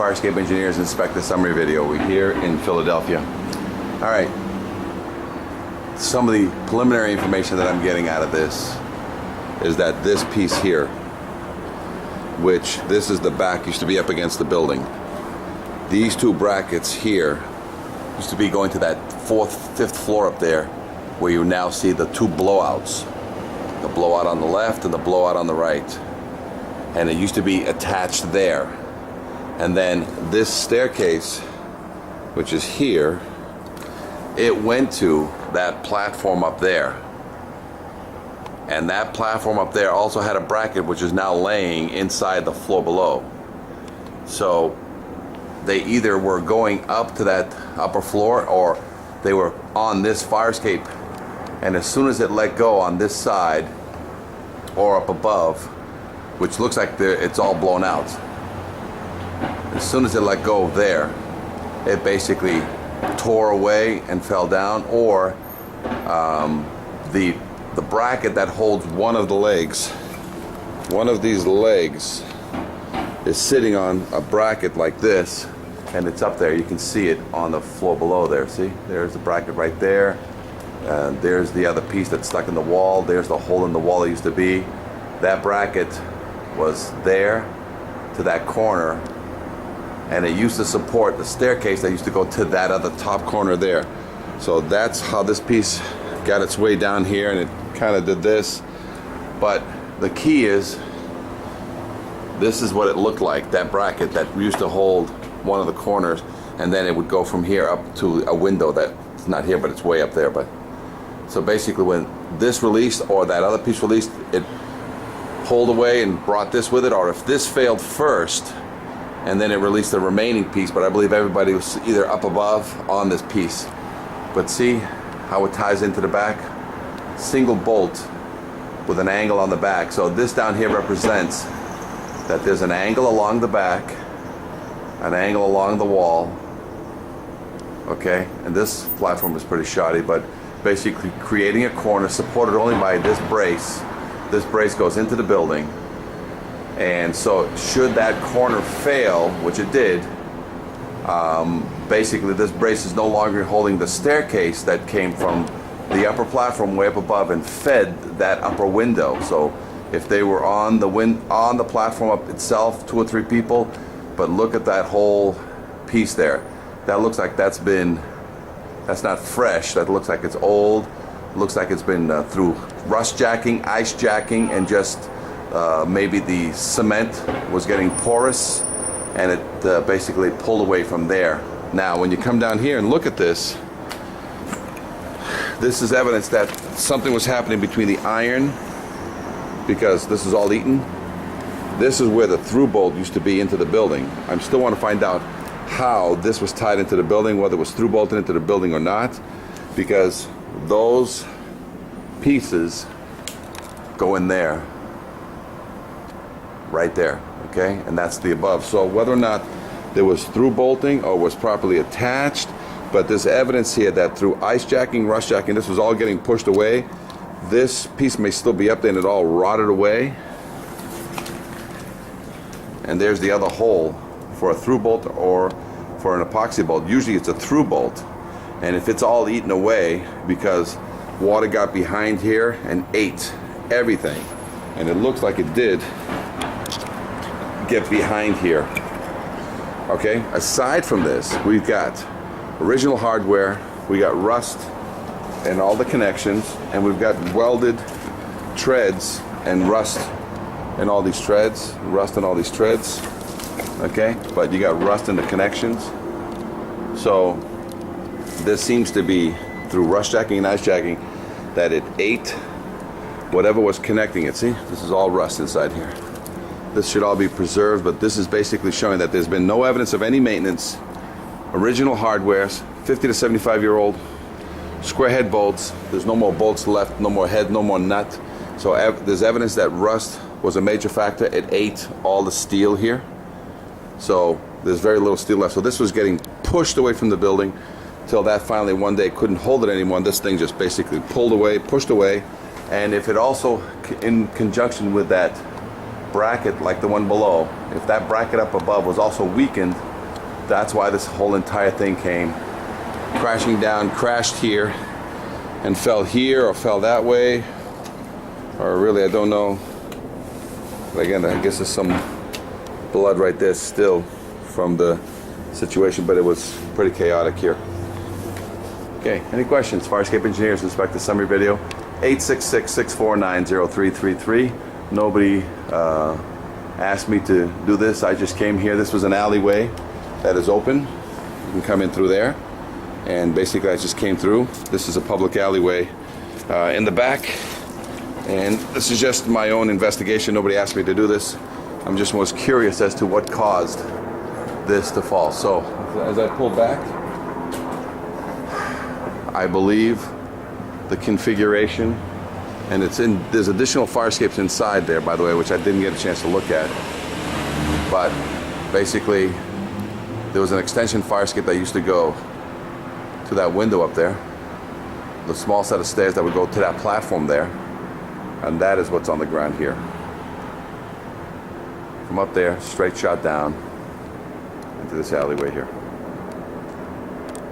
Fire Escape Engineers Inspector Summary Video. We're here in Philadelphia. Alright, some of the preliminary information that I'm getting out of this is that this piece here, which this is the back, used to be up against the building. These two brackets here used to be going to that fifth floor up there, where you now see the two blowouts. The blowout on the left and the blowout on the right. And it used to be attached there. And then this staircase, which is here, it went to that platform up there. And that platform up there also had a bracket which is now laying inside the floor below. So they either were going up to that upper floor, or they were on this fire escape, and as soon as it let go on this side or up above, which looks like it's all blown out, as soon as it let go there, it basically tore away and fell down, or the bracket that holds one of the legs, one of these legs is sitting on a bracket like this, and it's up there. You can see it on the floor below there. See, there's the bracket right there. There's the other piece that's stuck in the wall. There's the hole in the wall that used to be. That bracket was there to that corner, and it used to support the staircase that used to go to that other top corner there. So that's how this piece got its way down here, and it kind of did this. But the key is, this is what it looked like, that bracket that used to hold one of the corners, and then it would go from here up to a window that's not here, but it's way up there. But so basically, when this released or that other piece released, it pulled away and brought this with it, or if this failed first and then it released the remaining piece. But I believe everybody was either up above on this piece. But see how it ties into the back? Single bolt with an angle on the back. So this down here represents that there's an angle along the back, an angle along the wall, okay? And this platform is pretty shoddy, but basically creating a corner supported only by this brace. This brace goes into the building, and so should that corner fail, which it did, basically this brace is no longer holding the staircase that came from the upper platform way up above and fed that upper window. So if they were on the platform up itself, 2 or 3 people, but look at that whole piece there. That looks like that's not fresh. That looks like it's old. It looks like it's been through rust jacking, ice jacking, and just maybe the cement was getting porous, and it basically pulled away from there. Now, when you come down here and look at this, this is evidence that something was happening between the iron, because this is all eaten. This is where the through bolt used to be into the building. I still want to find out how this was tied into the building, whether it was through bolted into the building or not, because those pieces go in there, right there, okay? And that's the above. So whether or not there was through bolting or was properly attached, but there's evidence here that through ice jacking, rust jacking, this was all getting pushed away. This piece may still be up there and it all rotted away. And there's the other hole for a through bolt or for an epoxy bolt. Usually it's a through bolt. And if it's all eaten away because water got behind here and ate everything, and it looks like it did get behind here. Okay, aside from this, we've got original hardware, we got rust and all the connections, and we've got welded treads and rust and all these treads, okay? But you got rust in the connections. So this seems to be through rust jacking and ice jacking that it ate whatever was connecting it. See, this is all rust inside here. This should all be preserved, but this is basically showing that there's been no evidence of any maintenance. Original hardwares, 50 to 75-year-old square head bolts. There's no more bolts left, no more head, no more nut. So there's evidence that rust was a major factor. It ate all the steel here. So there's very little steel left. So this was getting pushed away from the building till that finally one day couldn't hold it anymore. And this thing just basically pulled away, pushed away. And if it also, in conjunction with that bracket like the one below, if that bracket up above was also weakened, that's why this whole entire thing came crashing down, crashed here, and fell here or fell that way, or really I don't know. But again, I guess there's some blood right there still from the situation, but it was pretty chaotic here. Okay, any questions? Fire escape engineers, inspect the summary video. 866-649-0333. Nobody asked me to do this. I just came here. This was an alleyway that is open. You can come in through there. And basically I just came through. This is a public alleyway in the back. And this is just my own investigation. Nobody asked me to do this. I'm just most curious as to what caused this to fall. So as I pull back, I believe the configuration, and there's additional fire escapes inside there, by the way, which I didn't get a chance to look at. But basically, there was an extension fire escape that used to go to that window up there, the small set of stairs that would go to that platform there, and that is what's on the ground here. From up there, straight shot down into this alleyway here.